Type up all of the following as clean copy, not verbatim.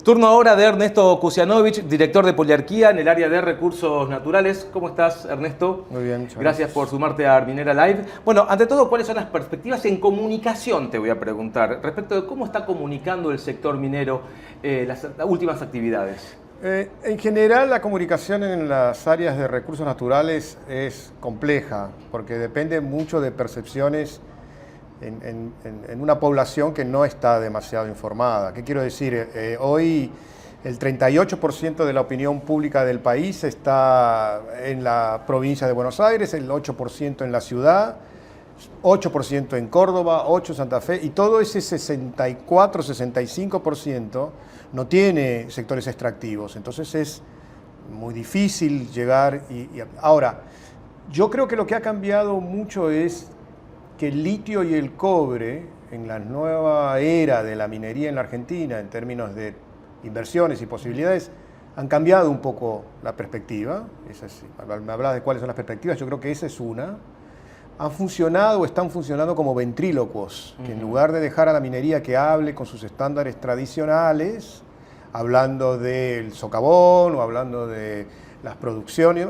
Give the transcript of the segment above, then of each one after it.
Turno ahora de Ernesto Kusianovich, director de Poliarquía en el área de recursos naturales. ¿Cómo estás, Ernesto? Muy bien, muchas gracias por sumarte a Arminera Live. Bueno, ante todo, ¿cuáles son las perspectivas en comunicación? Te voy a preguntar, respecto de cómo está comunicando el sector minero las últimas actividades. En general, la comunicación en las áreas de recursos naturales es compleja, porque depende mucho de percepciones en una población que no está demasiado informada. ¿Qué quiero decir? Hoy el 38% de la opinión pública del país está en la provincia de Buenos Aires, el 8% en la ciudad, 8% en Córdoba, 8% en Santa Fe, y todo ese 64-65% no tiene sectores extractivos. Entonces es muy difícil llegar. Ahora, yo creo que lo que ha cambiado mucho es que el litio y el cobre, en la nueva era de la minería en la Argentina, en términos de inversiones y posibilidades, han cambiado un poco la perspectiva. Me hablaba de cuáles son las perspectivas, yo creo que esa es una. Han funcionado o están funcionando como ventrílocuos, que en lugar de dejar a la minería que hable con sus estándares tradicionales, hablando del socavón o hablando de las producciones,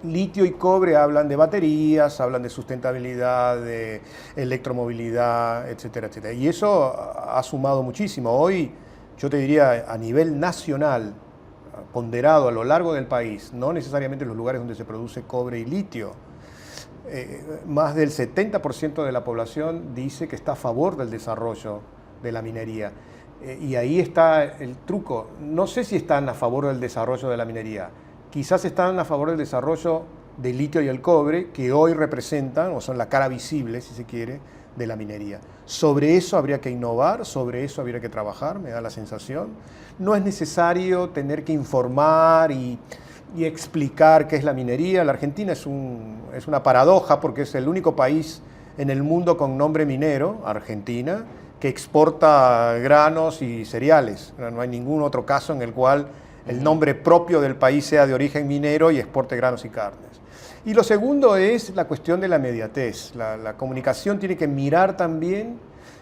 litio y cobre hablan de baterías, hablan de sustentabilidad, de electromovilidad, etcétera, etcétera. Y eso ha sumado muchísimo. Hoy, yo te diría, a nivel nacional, ponderado a lo largo del país, no necesariamente en los lugares donde se produce cobre y litio, más del 70% de la población dice que está a favor del desarrollo de la minería. Y ahí está el truco. No sé si están a favor del desarrollo de la minería. Quizás están a favor del desarrollo del litio y el cobre, que hoy representan, o son la cara visible, si se quiere, de la minería. Sobre eso habría que innovar, sobre eso habría que trabajar, me da la sensación. No es necesario tener que informar y explicar qué es la minería. La Argentina es una paradoja porque es el único país en el mundo con nombre minero, Argentina, que exporta granos y cereales. No hay ningún otro caso en el cual el nombre propio del país sea de origen minero y exporte granos y carnes. Y lo segundo es la cuestión de la inmediatez. La comunicación tiene que mirar también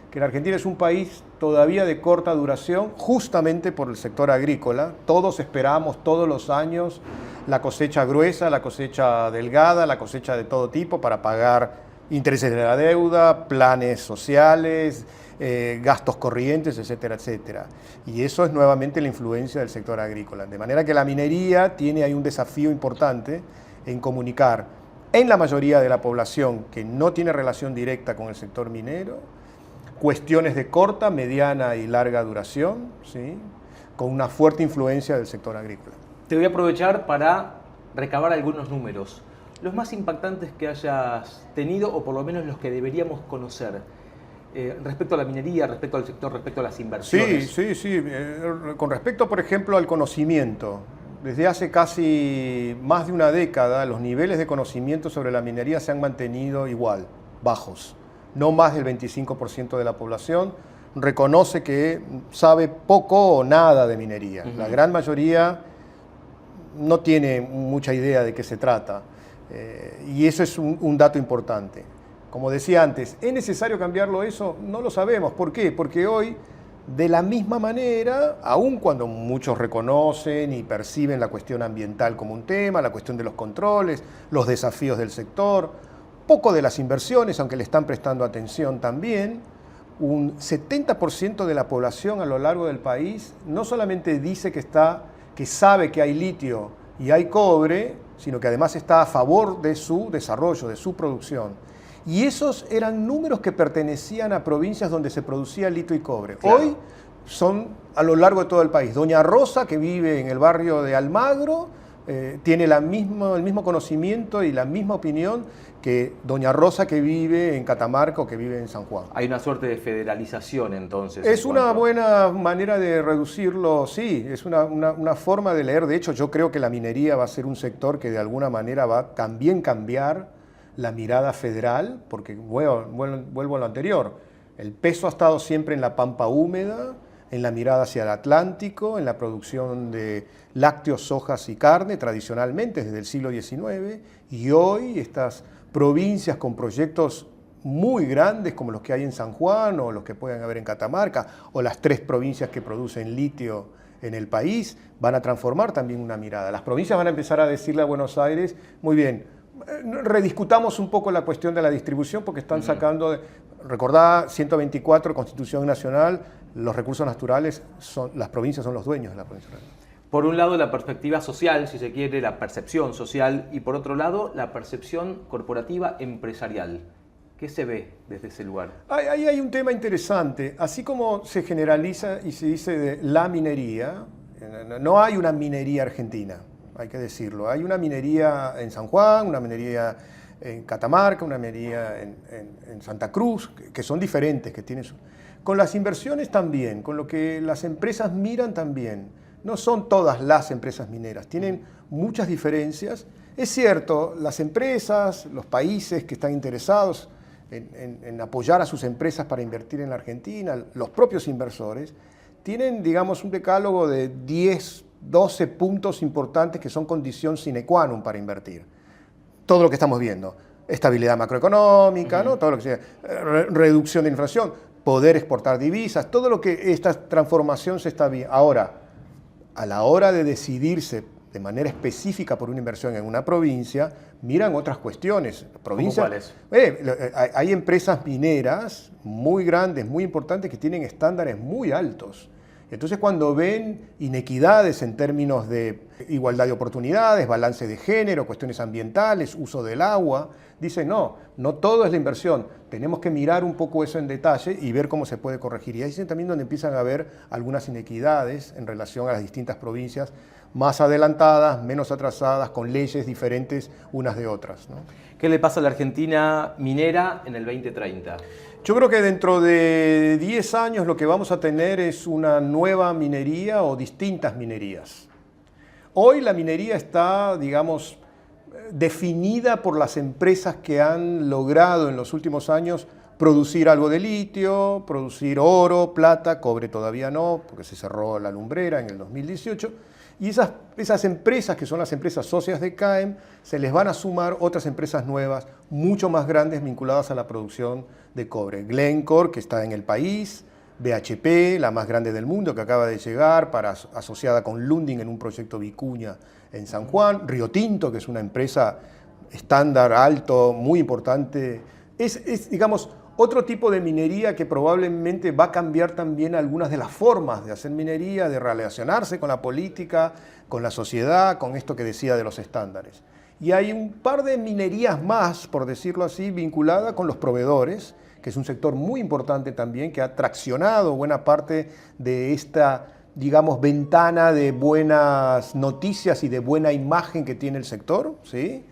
que la Argentina es un país todavía de corta duración, justamente por el sector agrícola. Todos esperamos todos los años la cosecha gruesa, la cosecha delgada, la cosecha de todo tipo para pagar intereses de la deuda, planes sociales, gastos corrientes, etcétera, etcétera. Y eso es nuevamente la influencia del sector agrícola. De manera que la minería tiene ahí un desafío importante en comunicar en la mayoría de la población que no tiene relación directa con el sector minero, cuestiones de corta, mediana y larga duración, ¿sí?, con una fuerte influencia del sector agrícola. Te voy a aprovechar para recabar algunos números, los más impactantes que hayas tenido o por lo menos los que deberíamos conocer. Respecto a la minería, respecto al sector, respecto a las inversiones. Sí. Con respecto, por ejemplo, al conocimiento, desde hace casi más de una década, los niveles de conocimiento sobre la minería se han mantenido igual, bajos. No más del 25% de la población reconoce que sabe poco o nada de minería. La gran mayoría no tiene mucha idea de qué se trata. Y eso es un dato importante. Como decía antes, ¿es necesario cambiarlo eso? No lo sabemos. ¿Por qué? Porque hoy, de la misma manera, aun cuando muchos reconocen y perciben la cuestión ambiental como un tema, la cuestión de los controles, los desafíos del sector, poco de las inversiones, aunque le están prestando atención también, un 70% de la población a lo largo del país no solamente dice que sabe que hay litio y hay cobre, sino que además está a favor de su desarrollo, de su producción. Y esos eran números que pertenecían a provincias donde se producía litio y cobre. Claro. Hoy son a lo largo de todo el país. Doña Rosa, que vive en el barrio de Almagro, tiene el mismo conocimiento y la misma opinión que Doña Rosa, que vive en Catamarca o que vive en San Juan. Hay una suerte de federalización entonces. Es una buena manera de reducirlo, sí, es una forma de leer. De hecho, yo creo que la minería va a ser un sector que de alguna manera va a también cambiar la mirada federal, porque vuelvo a lo anterior, el peso ha estado siempre en la pampa húmeda, en la mirada hacia el Atlántico, en la producción de lácteos, sojas y carne, tradicionalmente desde el siglo XIX, y hoy estas provincias con proyectos muy grandes como los que hay en San Juan o los que pueden haber en Catamarca o las 3 provincias que producen litio en el país, van a transformar también una mirada. Las provincias van a empezar a decirle a Buenos Aires, muy bien, rediscutamos un poco la cuestión de la distribución porque están sacando, recordá, 124, Constitución Nacional, los recursos naturales, las provincias son los dueños de la provincia. Por un lado, la perspectiva social, si se quiere, la percepción social, y por otro lado, la percepción corporativa empresarial. ¿Qué se ve desde ese lugar? Ahí hay un tema interesante. Así como se generaliza y se dice de la minería, no hay una minería argentina, hay que decirlo. Hay una minería en San Juan, una minería en Catamarca, una minería en Santa Cruz, que son diferentes, que tienen con las inversiones también, con lo que las empresas miran también. No son todas las empresas mineras, tienen muchas diferencias. Es cierto, las empresas, los países que están interesados en apoyar a sus empresas para invertir en la Argentina, los propios inversores, tienen, digamos, un decálogo de 10, 12 puntos importantes que son condición sine qua non para invertir. Todo lo que estamos viendo, estabilidad macroeconómica, ¿no? Todo lo que sea, reducción de inflación, poder exportar divisas, todo lo que esta transformación se está viendo. Ahora, a la hora de decidirse de manera específica por una inversión en una provincia, miran otras cuestiones. ¿Cuáles? Hay empresas mineras muy grandes, muy importantes, que tienen estándares muy altos. Entonces, cuando ven inequidades en términos de igualdad de oportunidades, balance de género, cuestiones ambientales, uso del agua, dicen, no todo es la inversión, tenemos que mirar un poco eso en detalle y ver cómo se puede corregir. Y ahí es también donde empiezan a haber algunas inequidades en relación a las distintas provincias, más adelantadas, menos atrasadas, con leyes diferentes unas de otras, ¿no? ¿Qué le pasa a la Argentina minera en el 2030? Yo creo que dentro de 10 años lo que vamos a tener es una nueva minería o distintas minerías. Hoy la minería está, digamos, definida por las empresas que han logrado en los últimos años producir algo de litio, producir oro, plata, cobre todavía no, porque se cerró la lumbrera en el 2018. Y esas empresas, que son las empresas socias de CAEM, se les van a sumar otras empresas nuevas, mucho más grandes, vinculadas a la producción de cobre. Glencore, que está en el país, BHP, la más grande del mundo, que acaba de llegar, asociada con Lundin en un proyecto Vicuña en San Juan. Río Tinto, que es una empresa estándar alto, muy importante. Es, digamos, otro tipo de minería que probablemente va a cambiar también algunas de las formas de hacer minería, de relacionarse con la política, con la sociedad, con esto que decía de los estándares. Y hay un par de minerías más, por decirlo así, vinculadas con los proveedores, que es un sector muy importante también, que ha traccionado buena parte de esta, digamos, ventana de buenas noticias y de buena imagen que tiene el sector, ¿sí?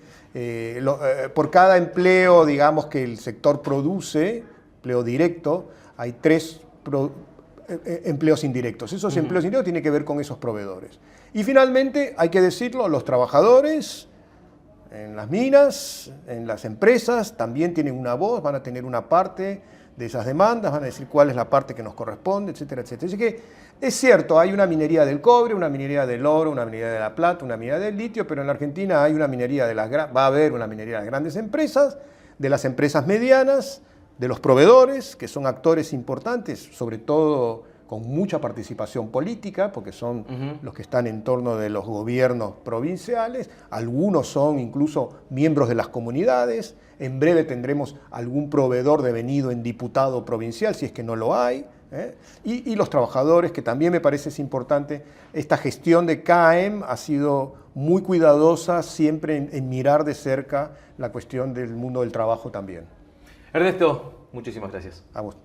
Por cada empleo, digamos, que el sector produce, empleo directo, hay 3 empleos indirectos. Esos empleos indirectos tienen que ver con esos proveedores. Y finalmente, hay que decirlo, los trabajadores en las minas, en las empresas, también tienen una voz, van a tener una parte de esas demandas, van a decir cuál es la parte que nos corresponde, etcétera, etcétera. Así que es cierto, hay una minería del cobre, una minería del oro, una minería de la plata, una minería del litio, pero en la Argentina hay una minería va a haber una minería de las grandes empresas, de las empresas medianas, de los proveedores, que son actores importantes, sobre todo con mucha participación política, porque son los que están en torno de los gobiernos provinciales, algunos son incluso miembros de las comunidades, en breve tendremos algún proveedor devenido en diputado provincial, si es que no lo hay, y los trabajadores, que también me parece es importante. Esta gestión de CAEM ha sido muy cuidadosa, siempre en mirar de cerca la cuestión del mundo del trabajo también. Ernesto, muchísimas gracias. A vos.